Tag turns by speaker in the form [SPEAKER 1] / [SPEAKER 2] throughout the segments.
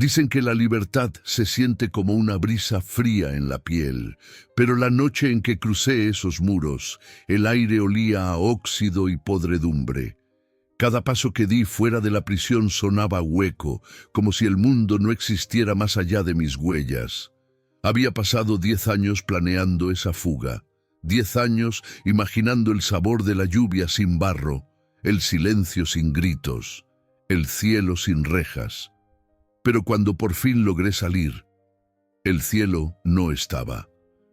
[SPEAKER 1] Dicen que la libertad se siente como una brisa fría en la piel, pero la noche en que crucé esos muros, el aire olía a óxido y podredumbre. Cada paso que di fuera de la prisión sonaba hueco, como si el mundo no existiera más allá de mis huellas. Había pasado 10 años planeando esa fuga, 10 años imaginando el sabor de la lluvia sin barro, el silencio sin gritos, el cielo sin rejas. Pero cuando por fin logré salir, el cielo no estaba,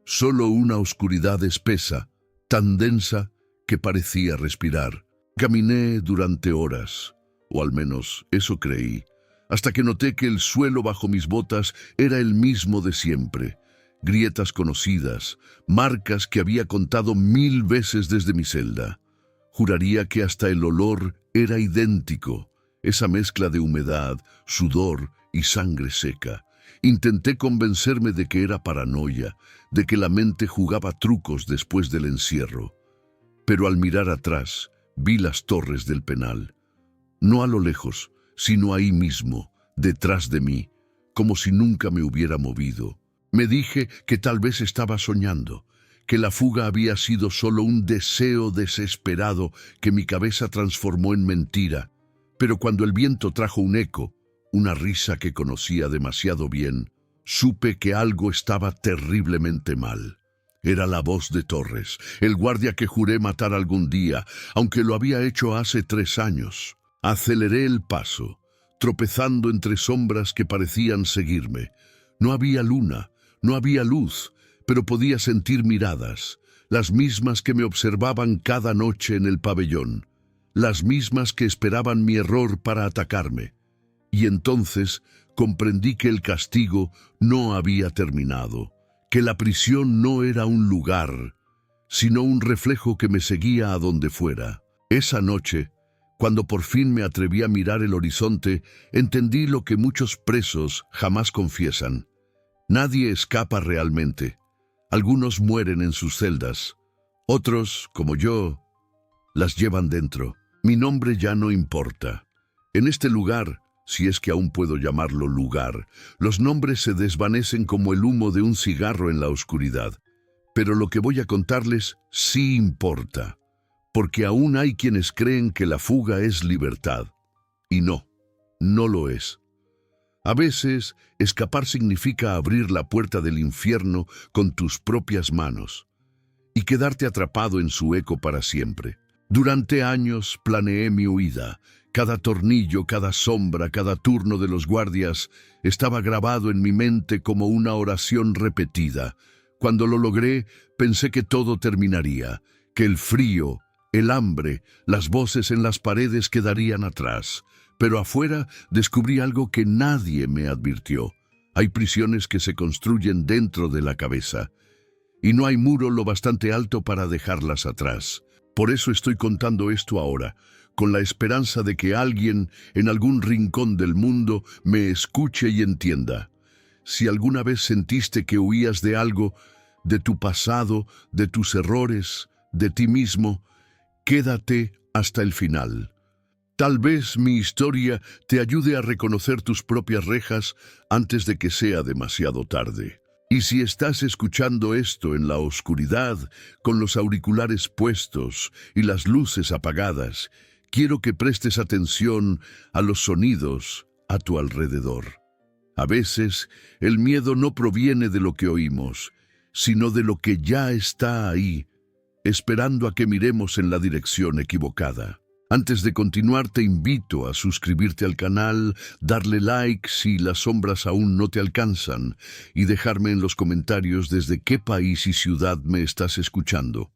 [SPEAKER 1] solo una oscuridad espesa, tan densa que parecía respirar. Caminé durante horas, o al menos eso creí, hasta que noté que el suelo bajo mis botas era el mismo de siempre. Grietas conocidas, marcas que había contado 1000 veces desde mi celda. Juraría que hasta el olor era idéntico, esa mezcla de humedad, sudor y sangre seca. Intenté convencerme de que era paranoia, de que la mente jugaba trucos después del encierro. Pero al mirar atrás, vi las torres del penal, no a lo lejos, sino ahí mismo, detrás de mí, como si nunca me hubiera movido. Me dije que tal vez estaba soñando, que la fuga había sido solo un deseo desesperado que mi cabeza transformó en mentira. Pero cuando el viento trajo un eco, una risa que conocía demasiado bien, supe que algo estaba terriblemente mal. Era la voz de Torres, el guardia que juré matar algún día, aunque lo había hecho hace 3 años. Aceleré el paso, tropezando entre sombras que parecían seguirme. No había luna, no había luz, pero podía sentir miradas, las mismas que me observaban cada noche en el pabellón, las mismas que esperaban mi error para atacarme. Y entonces comprendí que el castigo no había terminado, que la prisión no era un lugar, sino un reflejo que me seguía a donde fuera. Esa noche, cuando por fin me atreví a mirar el horizonte, entendí lo que muchos presos jamás confiesan. Nadie escapa realmente. Algunos mueren en sus celdas. Otros, como yo, las llevan dentro. Mi nombre ya no importa. En este lugar, si es que aún puedo llamarlo lugar, los nombres se desvanecen como el humo de un cigarro en la oscuridad. Pero lo que voy a contarles sí importa, porque aún hay quienes creen que la fuga es libertad. Y no, no lo es. A veces, escapar significa abrir la puerta del infierno con tus propias manos y quedarte atrapado en su eco para siempre. Durante años planeé mi huida. Cada tornillo, cada sombra, cada turno de los guardias estaba grabado en mi mente como una oración repetida. Cuando lo logré, pensé que todo terminaría, que el frío, el hambre, las voces en las paredes quedarían atrás. Pero afuera descubrí algo que nadie me advirtió. Hay prisiones que se construyen dentro de la cabeza, y no hay muro lo bastante alto para dejarlas atrás. Por eso estoy contando esto ahora, con la esperanza de que alguien en algún rincón del mundo me escuche y entienda. Si alguna vez sentiste que huías de algo, de tu pasado, de tus errores, de ti mismo, quédate hasta el final. Tal vez mi historia te ayude a reconocer tus propias rejas antes de que sea demasiado tarde. Y si estás escuchando esto en la oscuridad, con los auriculares puestos y las luces apagadas, quiero que prestes atención a los sonidos a tu alrededor. A veces, el miedo no proviene de lo que oímos, sino de lo que ya está ahí, esperando a que miremos en la dirección equivocada. Antes de continuar, te invito a suscribirte al canal, darle like si las sombras aún no te alcanzan y dejarme en los comentarios desde qué país y ciudad me estás escuchando.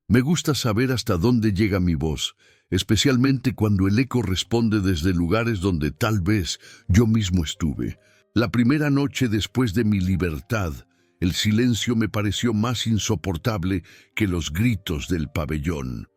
[SPEAKER 1] Me gusta saber hasta dónde llega mi voz, especialmente cuando el eco responde desde lugares donde tal vez yo mismo estuve. La primera noche después de mi libertad, el silencio me pareció más insoportable que los gritos del pabellón.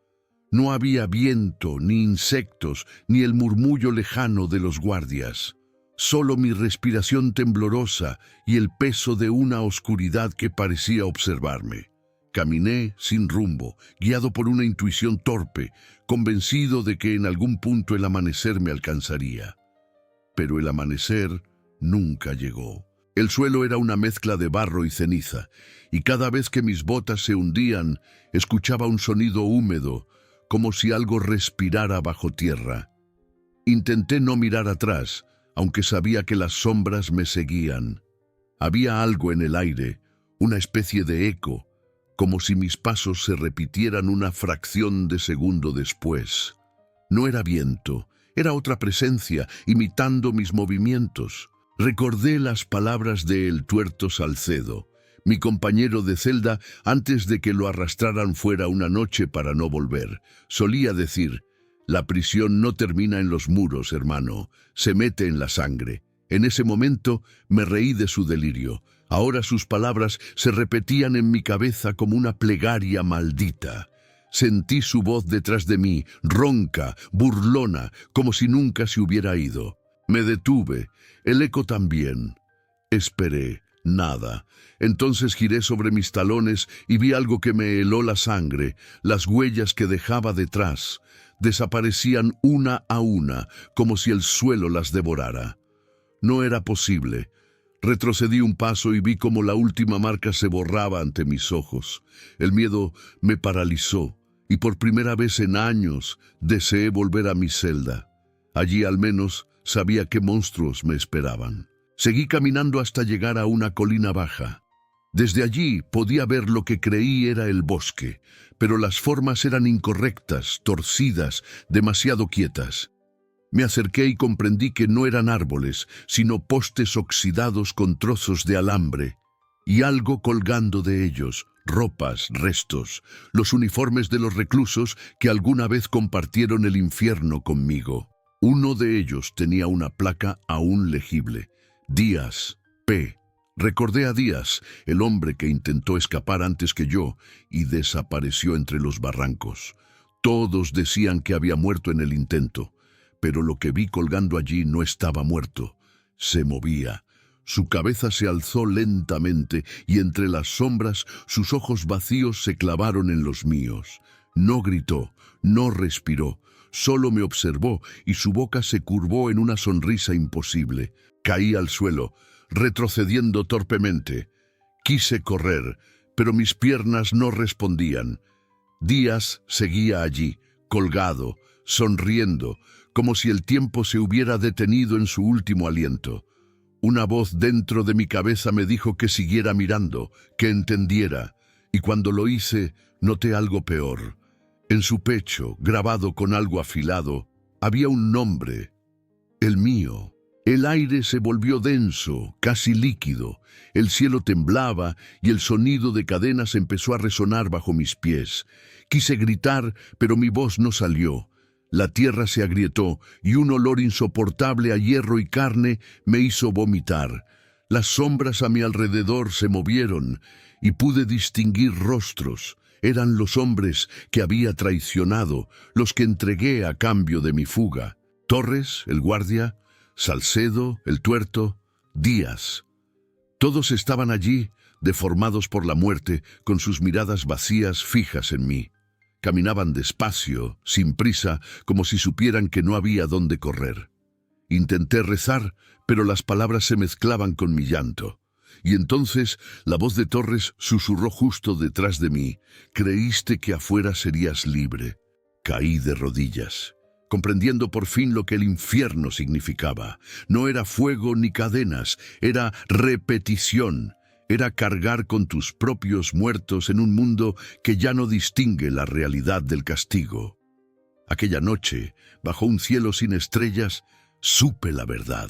[SPEAKER 1] No había viento, ni insectos, ni el murmullo lejano de los guardias. Solo mi respiración temblorosa y el peso de una oscuridad que parecía observarme. Caminé sin rumbo, guiado por una intuición torpe, convencido de que en algún punto el amanecer me alcanzaría. Pero el amanecer nunca llegó. El suelo era una mezcla de barro y ceniza, y cada vez que mis botas se hundían, escuchaba un sonido húmedo, como si algo respirara bajo tierra. Intenté no mirar atrás, aunque sabía que las sombras me seguían. Había algo en el aire, una especie de eco, como si mis pasos se repitieran una fracción de segundo después. No era viento, era otra presencia, imitando mis movimientos. Recordé las palabras de El Tuerto Salcedo, mi compañero de celda, antes de que lo arrastraran fuera una noche para no volver. Solía decir: la prisión no termina en los muros, hermano, se mete en la sangre. En ese momento me reí de su delirio. Ahora sus palabras se repetían en mi cabeza como una plegaria maldita. Sentí su voz detrás de mí, ronca, burlona, como si nunca se hubiera ido. Me detuve, el eco también. Esperé, nada. Entonces giré sobre mis talones y vi algo que me heló la sangre. Las huellas que dejaba detrás desaparecían una a una, como si el suelo las devorara. No era posible. Retrocedí un paso y vi cómo la última marca se borraba ante mis ojos. El miedo me paralizó y por primera vez en años deseé volver a mi celda. Allí al menos sabía qué monstruos me esperaban. Seguí caminando hasta llegar a una colina baja. Desde allí podía ver lo que creí era el bosque, pero las formas eran incorrectas, torcidas, demasiado quietas. Me acerqué y comprendí que no eran árboles, sino postes oxidados con trozos de alambre, y algo colgando de ellos, ropas, restos, los uniformes de los reclusos que alguna vez compartieron el infierno conmigo. Uno de ellos tenía una placa aún legible: Díaz, P. Recordé a Díaz, el hombre que intentó escapar antes que yo y desapareció entre los barrancos. Todos decían que había muerto en el intento, pero lo que vi colgando allí no estaba muerto. Se movía. Su cabeza se alzó lentamente y entre las sombras sus ojos vacíos se clavaron en los míos. No gritó, no respiró, solo me observó y su boca se curvó en una sonrisa imposible. Caí al suelo, retrocediendo torpemente. Quise correr, pero mis piernas no respondían. Díaz seguía allí, colgado, sonriendo, como si el tiempo se hubiera detenido en su último aliento. Una voz dentro de mi cabeza me dijo que siguiera mirando, que entendiera, y cuando lo hice, noté algo peor. En su pecho, grabado con algo afilado, había un nombre: el mío. El aire se volvió denso, casi líquido, el cielo temblaba y el sonido de cadenas empezó a resonar bajo mis pies. Quise gritar, pero mi voz no salió. La tierra se agrietó y un olor insoportable a hierro y carne me hizo vomitar. Las sombras a mi alrededor se movieron y pude distinguir rostros. Eran los hombres que había traicionado, los que entregué a cambio de mi fuga. Torres, el guardia, Salcedo, el tuerto, Díaz. Todos estaban allí, deformados por la muerte, con sus miradas vacías fijas en mí. Caminaban despacio, sin prisa, como si supieran que no había dónde correr. Intenté rezar, pero las palabras se mezclaban con mi llanto. Y entonces la voz de Torres susurró justo detrás de mí: «Creíste que afuera serías libre». Caí de rodillas, comprendiendo por fin lo que el infierno significaba. No era fuego ni cadenas, era repetición. Era cargar con tus propios muertos en un mundo que ya no distingue la realidad del castigo. Aquella noche, bajo un cielo sin estrellas, supe la verdad.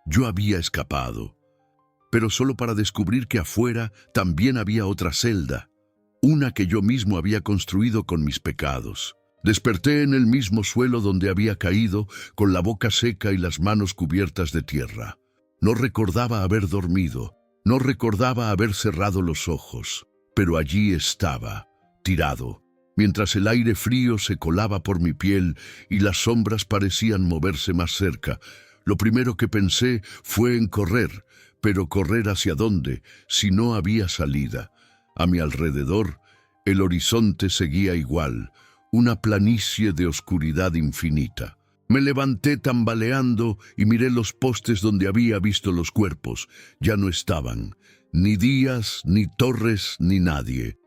[SPEAKER 1] Yo había escapado, pero solo para descubrir que afuera también había otra celda, una que yo mismo había construido con mis pecados. Desperté en el mismo suelo donde había caído, con la boca seca y las manos cubiertas de tierra. No recordaba haber dormido. No recordaba haber cerrado los ojos, pero allí estaba, tirado, mientras el aire frío se colaba por mi piel y las sombras parecían moverse más cerca. Lo primero que pensé fue en correr, pero ¿correr hacia dónde, si no había salida? A mi alrededor, el horizonte seguía igual, una planicie de oscuridad infinita. Me levanté tambaleando y miré los postes donde había visto los cuerpos. Ya no estaban, ni Díaz, ni Torres, ni nadie.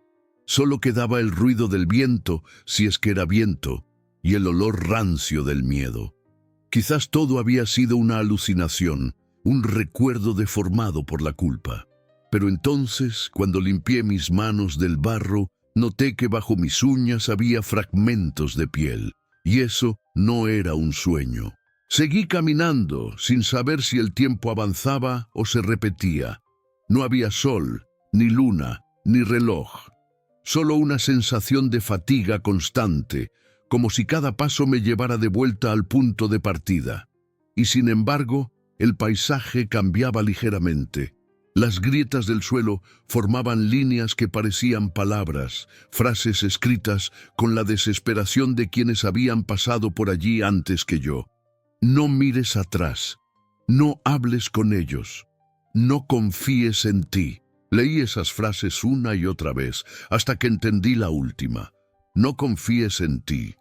[SPEAKER 1] Solo quedaba el ruido del viento, si es que era viento, y el olor rancio del miedo. Quizás todo había sido una alucinación, un recuerdo deformado por la culpa. Pero entonces, cuando limpié mis manos del barro, noté que bajo mis uñas había fragmentos de piel, y eso no era un sueño. Seguí caminando, sin saber si el tiempo avanzaba o se repetía. No había sol, ni luna, ni reloj. Solo una sensación de fatiga constante, como si cada paso me llevara de vuelta al punto de partida. Y sin embargo, el paisaje cambiaba ligeramente. Las grietas del suelo formaban líneas que parecían palabras, frases escritas con la desesperación de quienes habían pasado por allí antes que yo. No mires atrás, no hables con ellos, no confíes en ti. Leí esas frases una y otra vez, hasta que entendí la última. No confíes en ti.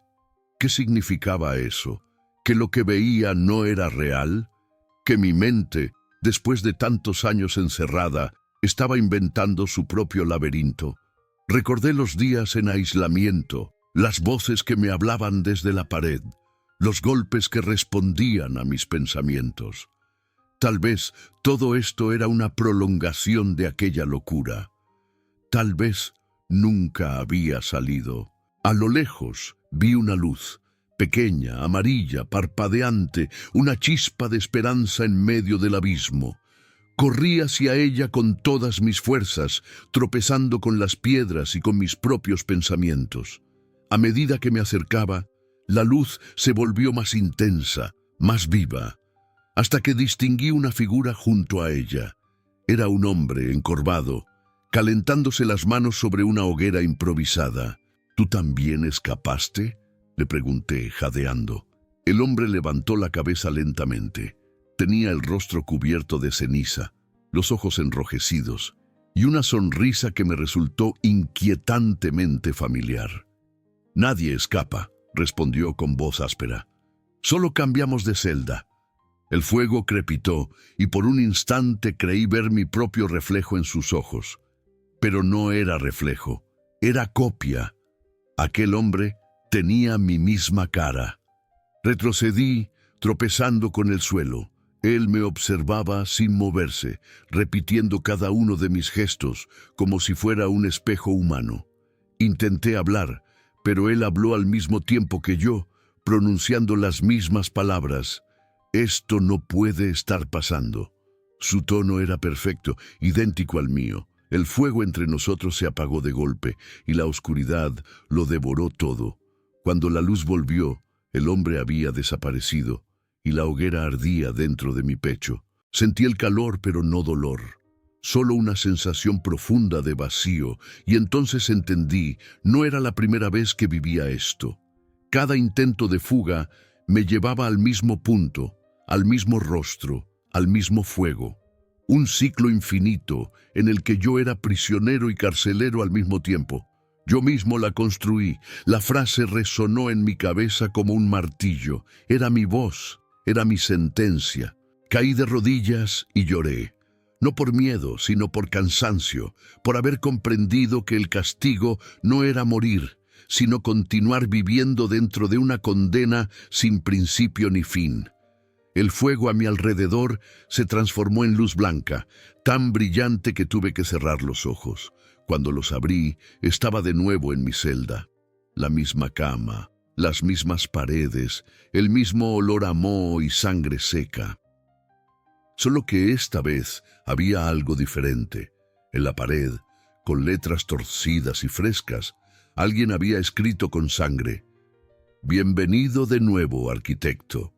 [SPEAKER 1] ¿Qué significaba eso? ¿Que lo que veía no era real? ¿Que mi mente, después de tantos años encerrada, estaba inventando su propio laberinto? Recordé los días en aislamiento, las voces que me hablaban desde la pared, los golpes que respondían a mis pensamientos. Tal vez todo esto era una prolongación de aquella locura. Tal vez nunca había salido. A lo lejos vi una luz, pequeña, amarilla, parpadeante, una chispa de esperanza en medio del abismo. Corrí hacia ella con todas mis fuerzas, tropezando con las piedras y con mis propios pensamientos. A medida que me acercaba, la luz se volvió más intensa, más viva, hasta que distinguí una figura junto a ella. Era un hombre encorvado, calentándose las manos sobre una hoguera improvisada. ¿Tú también escapaste?, le pregunté, jadeando. El hombre levantó la cabeza lentamente. Tenía el rostro cubierto de ceniza, los ojos enrojecidos, y una sonrisa que me resultó inquietantemente familiar. «Nadie escapa», respondió con voz áspera. «Solo cambiamos de celda». El fuego crepitó, y por un instante creí ver mi propio reflejo en sus ojos. Pero no era reflejo, era copia. Aquel hombre tenía mi misma cara. Retrocedí, tropezando con el suelo. Él me observaba sin moverse, repitiendo cada uno de mis gestos, como si fuera un espejo humano. Intenté hablar, pero él habló al mismo tiempo que yo, pronunciando las mismas palabras. «Esto no puede estar pasando». Su tono era perfecto, idéntico al mío. El fuego entre nosotros se apagó de golpe, y la oscuridad lo devoró todo. Cuando la luz volvió, el hombre había desaparecido, y la hoguera ardía dentro de mi pecho. Sentí el calor, pero no dolor. Solo una sensación profunda de vacío, y entonces entendí, no era la primera vez que vivía esto. Cada intento de fuga me llevaba al mismo punto, al mismo rostro, al mismo fuego. Un ciclo infinito en el que yo era prisionero y carcelero al mismo tiempo. Yo mismo la construí. La frase resonó en mi cabeza como un martillo. Era mi voz, era mi sentencia. Caí de rodillas y lloré. No por miedo, sino por cansancio, por haber comprendido que el castigo no era morir, sino continuar viviendo dentro de una condena sin principio ni fin. El fuego a mi alrededor se transformó en luz blanca, tan brillante que tuve que cerrar los ojos. Cuando los abrí, estaba de nuevo en mi celda. La misma cama, las mismas paredes, el mismo olor a moho y sangre seca. Solo que esta vez había algo diferente. En la pared, con letras torcidas y frescas, alguien había escrito con sangre: «Bienvenido de nuevo, arquitecto».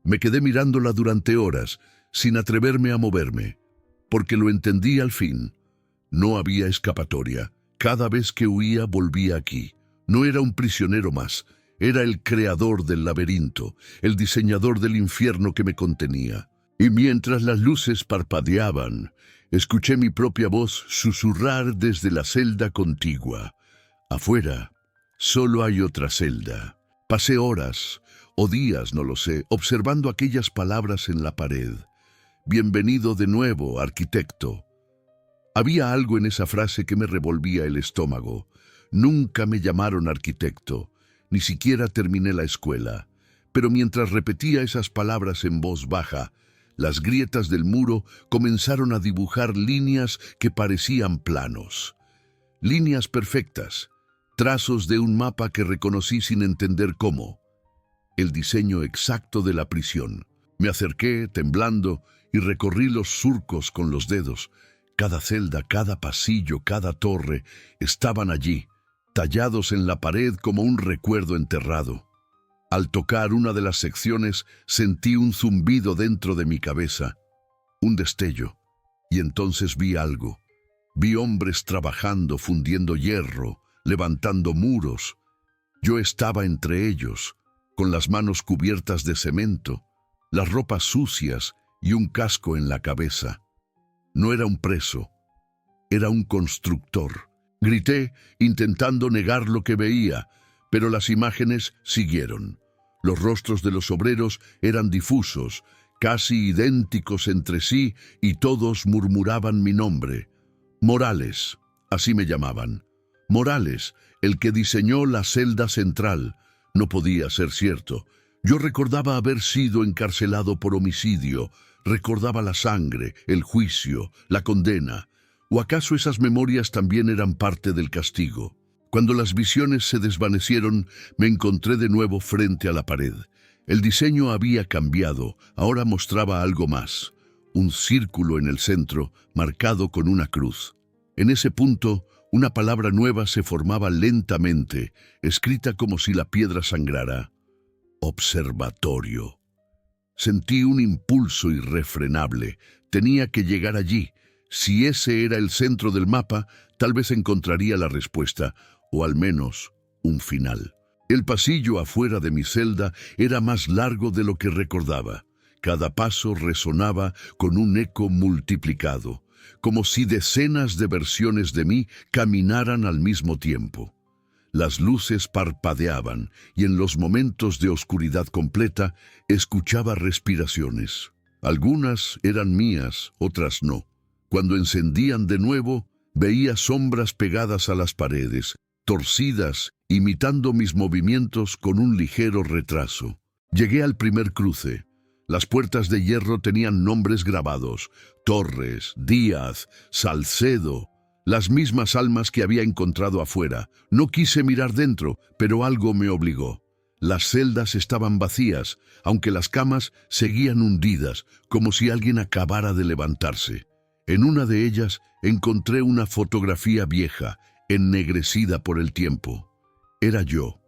[SPEAKER 1] Me quedé mirándola durante horas, sin atreverme a moverme, porque lo entendí al fin. No había escapatoria. Cada vez que huía volvía aquí. No era un prisionero más, era el creador del laberinto, el diseñador del infierno que me contenía. Y mientras las luces parpadeaban, escuché mi propia voz susurrar desde la celda contigua: «Afuera, solo hay otra celda». Pasé horas o días, no lo sé, observando aquellas palabras en la pared. Bienvenido de nuevo, arquitecto. Había algo en esa frase que me revolvía el estómago. Nunca me llamaron arquitecto, ni siquiera terminé la escuela. Pero mientras repetía esas palabras en voz baja, las grietas del muro comenzaron a dibujar líneas que parecían planos. Líneas perfectas, trazos de un mapa que reconocí sin entender cómo. El diseño exacto de la prisión. Me acerqué, temblando, y recorrí los surcos con los dedos. Cada celda, cada pasillo, cada torre estaban allí, tallados en la pared como un recuerdo enterrado. Al tocar una de las secciones, sentí un zumbido dentro de mi cabeza, un destello, y entonces vi algo. Vi hombres trabajando, fundiendo hierro, levantando muros. Yo estaba entre ellos, con las manos cubiertas de cemento, las ropas sucias y un casco en la cabeza. No era un preso, era un constructor. Grité, intentando negar lo que veía, pero las imágenes siguieron. Los rostros de los obreros eran difusos, casi idénticos entre sí, y todos murmuraban mi nombre. Morales, así me llamaban. Morales, el que diseñó la celda central. No podía ser cierto. Yo recordaba haber sido encarcelado por homicidio, recordaba la sangre, el juicio, la condena. ¿O acaso esas memorias también eran parte del castigo? Cuando las visiones se desvanecieron, me encontré de nuevo frente a la pared. El diseño había cambiado, ahora mostraba algo más. Un círculo en el centro, marcado con una cruz. En ese punto, una palabra nueva se formaba lentamente, escrita como si la piedra sangrara. Observatorio. Sentí un impulso irrefrenable. Tenía que llegar allí. Si ese era el centro del mapa, tal vez encontraría la respuesta, o al menos un final. El pasillo afuera de mi celda era más largo de lo que recordaba. Cada paso resonaba con un eco multiplicado, como si decenas de versiones de mí caminaran al mismo tiempo. Las luces parpadeaban y en los momentos de oscuridad completa escuchaba respiraciones. Algunas eran mías, otras no. Cuando encendían de nuevo, veía sombras pegadas a las paredes, torcidas, imitando mis movimientos con un ligero retraso. Llegué al primer cruce. Las puertas de hierro tenían nombres grabados: Torres, Díaz, Salcedo, las mismas almas que había encontrado afuera. No quise mirar dentro, pero algo me obligó. Las celdas estaban vacías, aunque las camas seguían hundidas, como si alguien acabara de levantarse. En una de ellas encontré una fotografía vieja, ennegrecida por el tiempo. Era yo,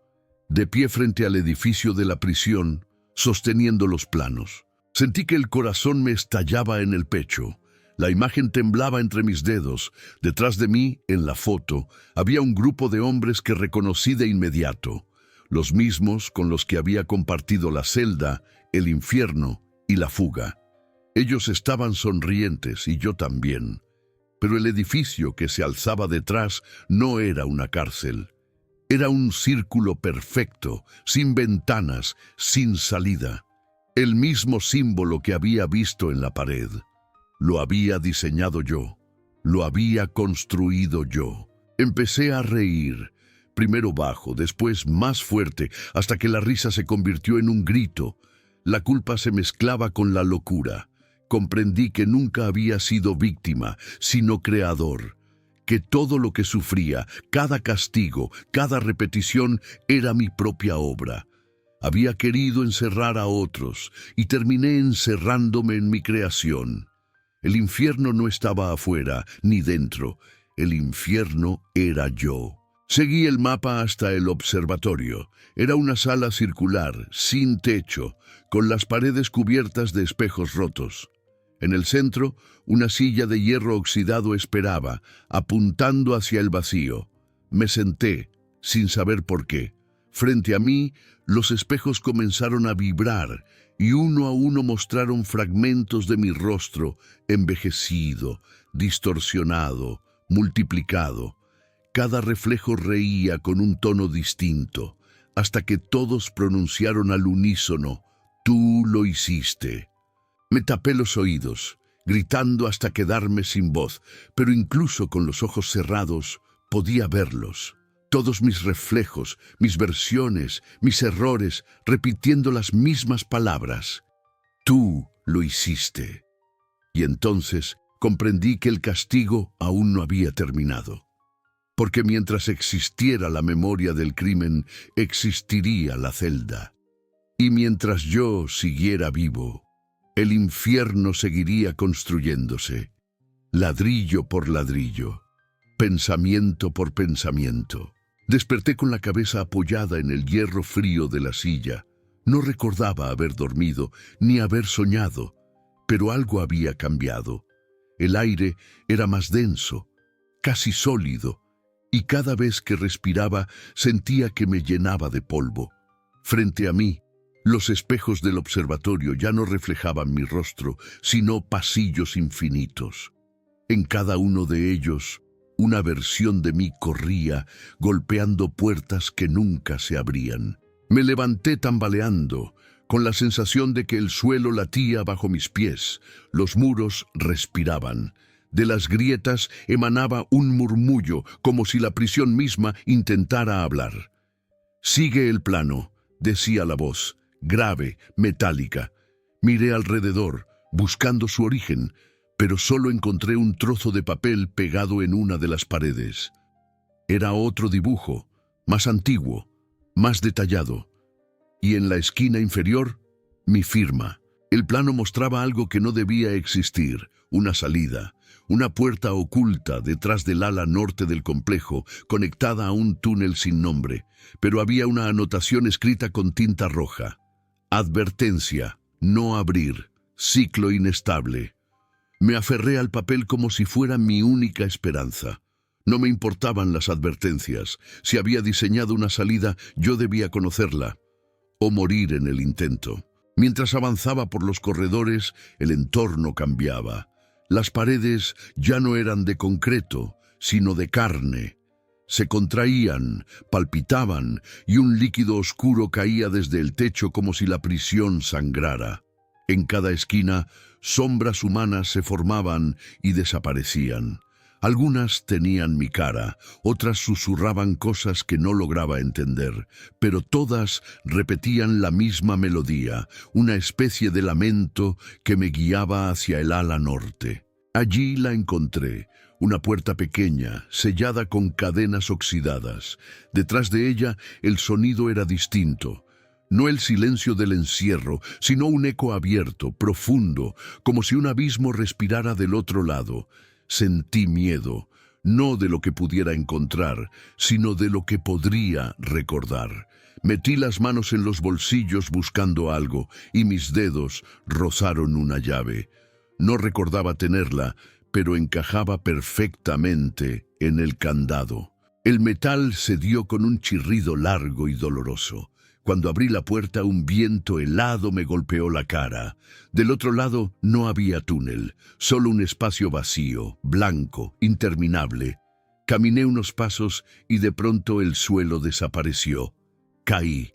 [SPEAKER 1] de pie frente al edificio de la prisión, sosteniendo los planos. Sentí que el corazón me estallaba en el pecho. La imagen temblaba entre mis dedos. Detrás de mí, en la foto, había un grupo de hombres que reconocí de inmediato, los mismos con los que había compartido la celda, el infierno y la fuga. Ellos estaban sonrientes y yo también. Pero el edificio que se alzaba detrás no era una cárcel. Era un círculo perfecto, sin ventanas, sin salida. El mismo símbolo que había visto en la pared. Lo había diseñado yo. Lo había construido yo. Empecé a reír, primero bajo, después más fuerte, hasta que la risa se convirtió en un grito. La culpa se mezclaba con la locura. Comprendí que nunca había sido víctima, sino creador. Que todo lo que sufría, cada castigo, cada repetición, era mi propia obra. Había querido encerrar a otros y terminé encerrándome en mi creación. El infierno no estaba afuera ni dentro. El infierno era yo. Seguí el mapa hasta el observatorio. Era una sala circular, sin techo, con las paredes cubiertas de espejos rotos. En el centro, una silla de hierro oxidado esperaba, apuntando hacia el vacío. Me senté, sin saber por qué. Frente a mí, los espejos comenzaron a vibrar y uno a uno mostraron fragmentos de mi rostro, envejecido, distorsionado, multiplicado. Cada reflejo reía con un tono distinto. hasta que todos pronunciaron al unísono: «Tú lo hiciste». Me tapé los oídos, gritando hasta quedarme sin voz, pero incluso con los ojos cerrados podía verlos. Todos mis reflejos, mis versiones, mis errores, repitiendo las mismas palabras. «Tú lo hiciste». Y entonces comprendí que el castigo aún no había terminado. Porque mientras existiera la memoria del crimen, existiría la celda. Y mientras yo siguiera vivo, el infierno seguiría construyéndose, ladrillo por ladrillo, pensamiento por pensamiento. Desperté con la cabeza apoyada en el hierro frío de la silla. No recordaba haber dormido ni haber soñado, pero algo había cambiado. El aire era más denso, casi sólido, y cada vez que respiraba sentía que me llenaba de polvo. Frente a mí, los espejos del observatorio ya no reflejaban mi rostro, sino pasillos infinitos. En cada uno de ellos, una versión de mí corría, golpeando puertas que nunca se abrían. Me levanté tambaleando, con la sensación de que el suelo latía bajo mis pies. Los muros respiraban. De las grietas emanaba un murmullo, como si la prisión misma intentara hablar. «Sigue el plano», decía la voz, grave, metálica. Miré alrededor, buscando su origen, pero solo encontré un trozo de papel pegado en una de las paredes. Era otro dibujo, más antiguo, más detallado. Y en la esquina inferior, mi firma. El plano mostraba algo que no debía existir, una salida, una puerta oculta detrás del ala norte del complejo, conectada a un túnel sin nombre, pero había una anotación escrita con tinta roja. Advertencia, no abrir, ciclo inestable. Me aferré al papel como si fuera mi única esperanza. No me importaban las advertencias. Si había diseñado una salida, yo debía conocerla, o morir en el intento. Mientras avanzaba por los corredores, el entorno cambiaba. Las paredes ya no eran de concreto, sino de carne. Se contraían, palpitaban, y un líquido oscuro caía desde el techo como si la prisión sangrara. En cada esquina, sombras humanas se formaban y desaparecían. Algunas tenían mi cara, otras susurraban cosas que no lograba entender, pero todas repetían la misma melodía, una especie de lamento que me guiaba hacia el ala norte. Allí la encontré, una puerta pequeña, sellada con cadenas oxidadas. Detrás de ella el sonido era distinto. No el silencio del encierro, sino un eco abierto, profundo, como si un abismo respirara del otro lado. Sentí miedo, no de lo que pudiera encontrar, sino de lo que podría recordar. Metí las manos en los bolsillos buscando algo, y mis dedos rozaron una llave. No recordaba tenerla, pero encajaba perfectamente en el candado. El metal se dio con un chirrido largo y doloroso. Cuando abrí la puerta, un viento helado me golpeó la cara. Del otro lado no había túnel, solo un espacio vacío, blanco, interminable. Caminé unos pasos y de pronto el suelo desapareció. Caí.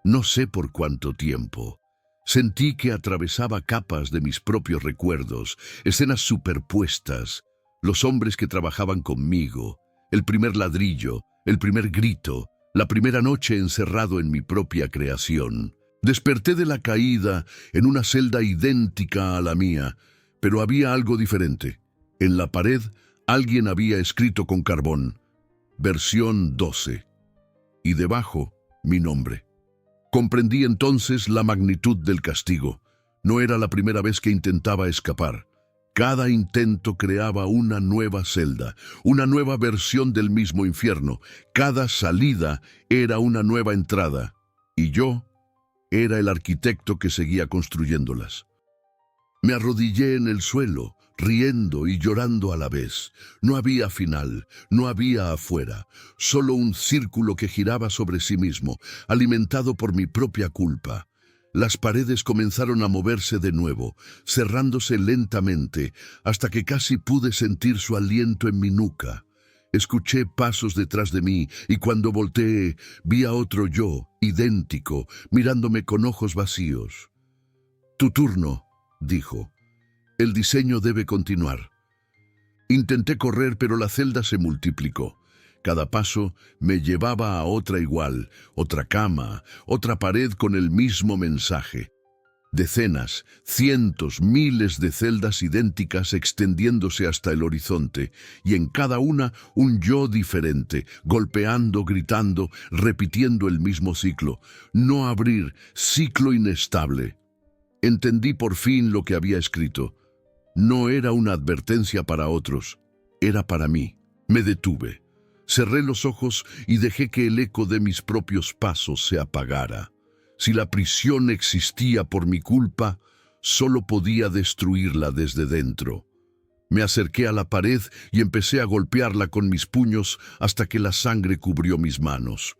[SPEAKER 1] No sé por cuánto tiempo. Sentí que atravesaba capas de mis propios recuerdos, escenas superpuestas, los hombres que trabajaban conmigo, el primer ladrillo, el primer grito, la primera noche encerrado en mi propia creación. Desperté de la caída en una celda idéntica a la mía, pero había algo diferente. En la pared alguien había escrito con carbón, versión 12, y debajo mi nombre. Comprendí entonces la magnitud del castigo. No era la primera vez que intentaba escapar. Cada intento creaba una nueva celda, una nueva versión del mismo infierno. Cada salida era una nueva entrada, y yo era el arquitecto que seguía construyéndolas. Me arrodillé en el suelo, riendo y llorando a la vez. No había final, no había afuera, solo un círculo que giraba sobre sí mismo, alimentado por mi propia culpa. Las paredes comenzaron a moverse de nuevo, cerrándose lentamente, hasta que casi pude sentir su aliento en mi nuca. Escuché pasos detrás de mí y cuando volteé vi a otro yo, idéntico, mirándome con ojos vacíos. «Tu turno», dijo. «El diseño debe continuar». Intenté correr, pero la celda se multiplicó. Cada paso me llevaba a otra igual, otra cama, otra pared con el mismo mensaje. Decenas, cientos, miles de celdas idénticas extendiéndose hasta el horizonte, y en cada una un yo diferente, golpeando, gritando, repitiendo el mismo ciclo. No abrir, ciclo inestable. Entendí por fin lo que había escrito. No era una advertencia para otros, era para mí. Me detuve. Cerré los ojos y dejé que el eco de mis propios pasos se apagara. Si la prisión existía por mi culpa, solo podía destruirla desde dentro. Me acerqué a la pared y empecé a golpearla con mis puños hasta que la sangre cubrió mis manos.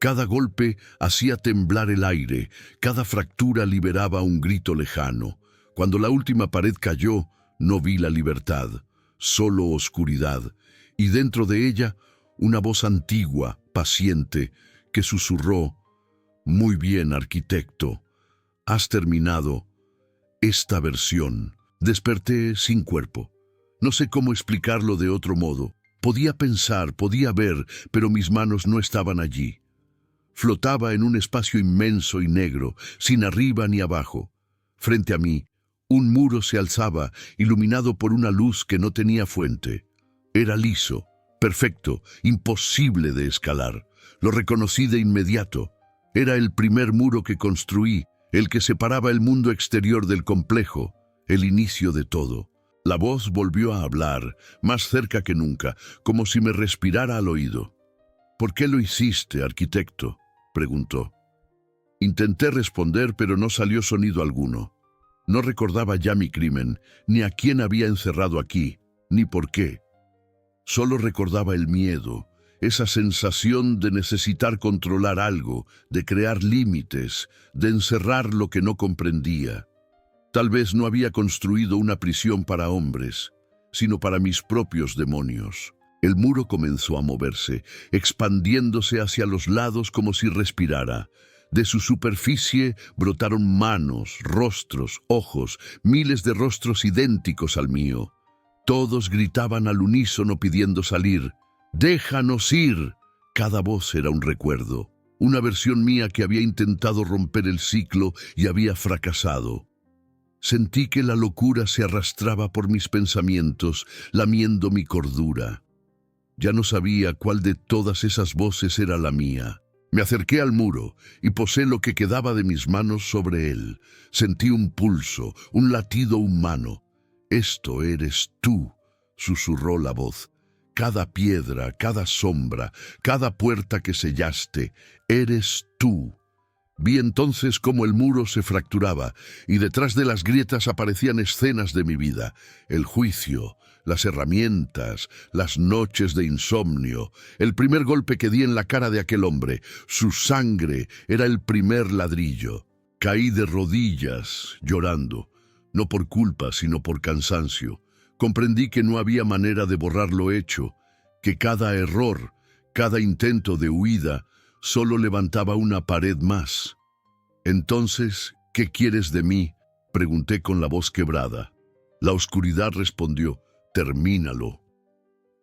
[SPEAKER 1] Cada golpe hacía temblar el aire, cada fractura liberaba un grito lejano. Cuando la última pared cayó, no vi la libertad, solo oscuridad, y dentro de ella, una voz antigua, paciente, que susurró: «Muy bien, arquitecto. Has terminado esta versión». Desperté sin cuerpo. No sé cómo explicarlo de otro modo. Podía pensar, podía ver, pero mis manos no estaban allí. Flotaba en un espacio inmenso y negro, sin arriba ni abajo. Frente a mí, un muro se alzaba, iluminado por una luz que no tenía fuente. Era liso, perfecto, imposible de escalar. Lo reconocí de inmediato. Era el primer muro que construí, el que separaba el mundo exterior del complejo, el inicio de todo. La voz volvió a hablar, más cerca que nunca, como si me respirara al oído. «¿Por qué lo hiciste, arquitecto?», preguntó. Intenté responder, pero no salió sonido alguno. No recordaba ya mi crimen, ni a quién había encerrado aquí, ni por qué. Solo recordaba el miedo, esa sensación de necesitar controlar algo, de crear límites, de encerrar lo que no comprendía. Tal vez no había construido una prisión para hombres, sino para mis propios demonios. El muro comenzó a moverse, expandiéndose hacia los lados como si respirara. De su superficie brotaron manos, rostros, ojos, miles de rostros idénticos al mío. Todos gritaban al unísono pidiendo salir. «¡Déjanos ir!». Cada voz era un recuerdo, una versión mía que había intentado romper el ciclo y había fracasado. Sentí que la locura se arrastraba por mis pensamientos, lamiendo mi cordura. Ya no sabía cuál de todas esas voces era la mía. Me acerqué al muro y posé lo que quedaba de mis manos sobre él. Sentí un pulso, un latido humano. «Esto eres tú», susurró la voz. «Cada piedra, cada sombra, cada puerta que sellaste, eres tú». Vi entonces cómo el muro se fracturaba y detrás de las grietas aparecían escenas de mi vida. El juicio, las herramientas, las noches de insomnio, el primer golpe que di en la cara de aquel hombre. Su sangre era el primer ladrillo. Caí de rodillas, llorando, no por culpa, sino por cansancio. Comprendí que no había manera de borrar lo hecho, que cada error, cada intento de huida, solo levantaba una pared más. «Entonces, ¿qué quieres de mí?», pregunté con la voz quebrada. La oscuridad respondió: «Termínalo».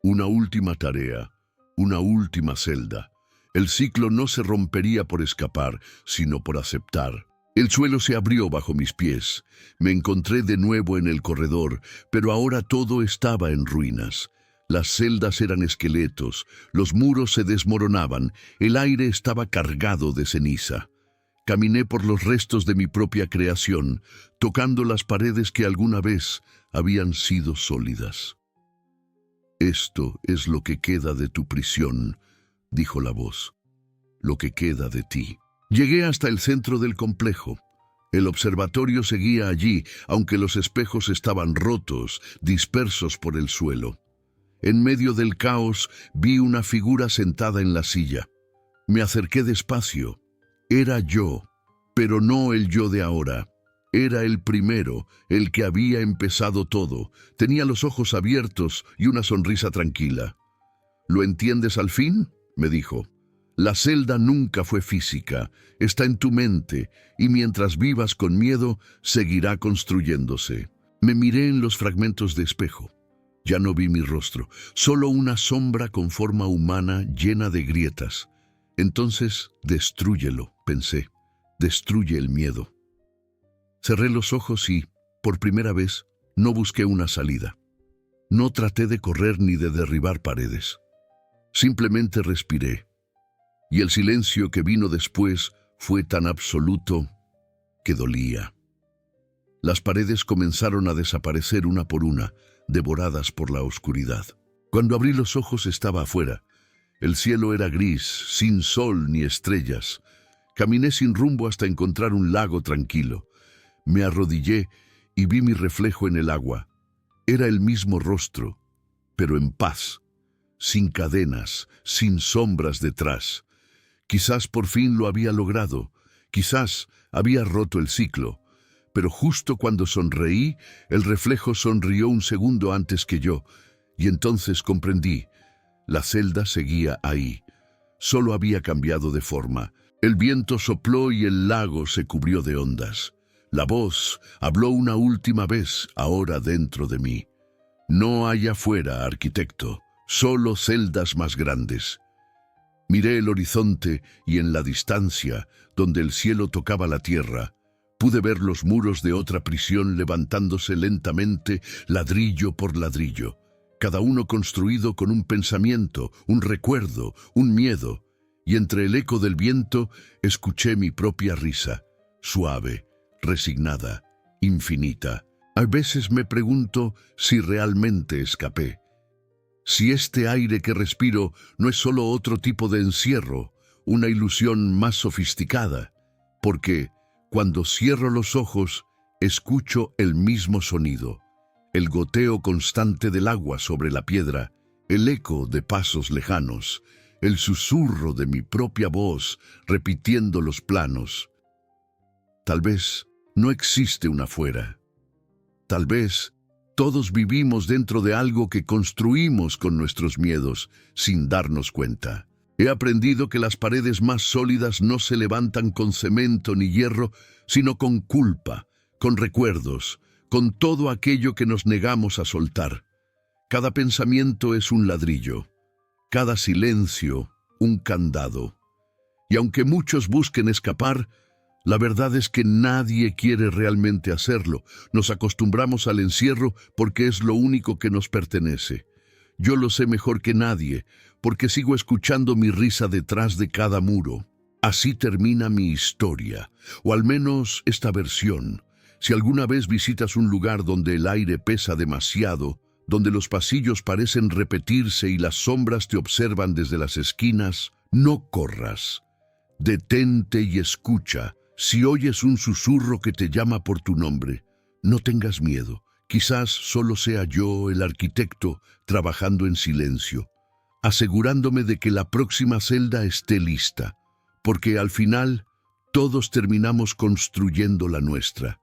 [SPEAKER 1] Una última tarea, una última celda. El ciclo no se rompería por escapar, sino por aceptar. El suelo se abrió bajo mis pies. Me encontré de nuevo en el corredor, pero ahora todo estaba en ruinas. Las celdas eran esqueletos, los muros se desmoronaban, el aire estaba cargado de ceniza. Caminé por los restos de mi propia creación, tocando las paredes que alguna vez habían sido sólidas. «Esto es lo que queda de tu prisión», dijo la voz, «lo que queda de ti». Llegué hasta el centro del complejo. El observatorio seguía allí, aunque los espejos estaban rotos, dispersos por el suelo. En medio del caos vi una figura sentada en la silla. Me acerqué despacio. Era yo, pero no el yo de ahora. Era el primero, el que había empezado todo. Tenía los ojos abiertos y una sonrisa tranquila. ¿Lo entiendes al fin?, me dijo. La celda nunca fue física, está en tu mente, y mientras vivas con miedo, seguirá construyéndose. Me miré en los fragmentos de espejo. Ya no vi mi rostro, solo una sombra con forma humana llena de grietas. Entonces, destrúyelo, pensé. Destruye el miedo. Cerré los ojos y, por primera vez, no busqué una salida. No traté de correr ni de derribar paredes. Simplemente respiré. Y el silencio que vino después fue tan absoluto que dolía. Las paredes comenzaron a desaparecer una por una, devoradas por la oscuridad. Cuando abrí los ojos estaba afuera. El cielo era gris, sin sol ni estrellas. Caminé sin rumbo hasta encontrar un lago tranquilo. Me arrodillé y vi mi reflejo en el agua. Era el mismo rostro, pero en paz, sin cadenas, sin sombras detrás. Quizás por fin lo había logrado, quizás había roto el ciclo, pero justo cuando sonreí, el reflejo sonrió un segundo antes que yo, y entonces comprendí. La celda seguía ahí, solo había cambiado de forma. El viento sopló y el lago se cubrió de ondas. La voz habló una última vez, ahora dentro de mí. No hay afuera, arquitecto, solo celdas más grandes. Miré el horizonte y en la distancia, donde el cielo tocaba la tierra, pude ver los muros de otra prisión levantándose lentamente, ladrillo por ladrillo, cada uno construido con un pensamiento, un recuerdo, un miedo, y entre el eco del viento escuché mi propia risa, suave, resignada, infinita. A veces me pregunto si realmente escapé. Si este aire que respiro no es solo otro tipo de encierro, una ilusión más sofisticada, porque cuando cierro los ojos escucho el mismo sonido, el goteo constante del agua sobre la piedra, el eco de pasos lejanos, el susurro de mi propia voz repitiendo los planos. Tal vez no existe un afuera. Tal vez todos vivimos dentro de algo que construimos con nuestros miedos, sin darnos cuenta. He aprendido que las paredes más sólidas no se levantan con cemento ni hierro, sino con culpa, con recuerdos, con todo aquello que nos negamos a soltar. Cada pensamiento es un ladrillo, cada silencio un candado. Y aunque muchos busquen escapar, la verdad es que nadie quiere realmente hacerlo. Nos acostumbramos al encierro porque es lo único que nos pertenece. Yo lo sé mejor que nadie, porque sigo escuchando mi risa detrás de cada muro. Así termina mi historia, o al menos esta versión. Si alguna vez visitas un lugar donde el aire pesa demasiado, donde los pasillos parecen repetirse y las sombras te observan desde las esquinas, no corras. Detente y escucha. Si oyes un susurro que te llama por tu nombre, no tengas miedo. Quizás solo sea yo, el arquitecto, trabajando en silencio, asegurándome de que la próxima celda esté lista, porque al final todos terminamos construyendo la nuestra.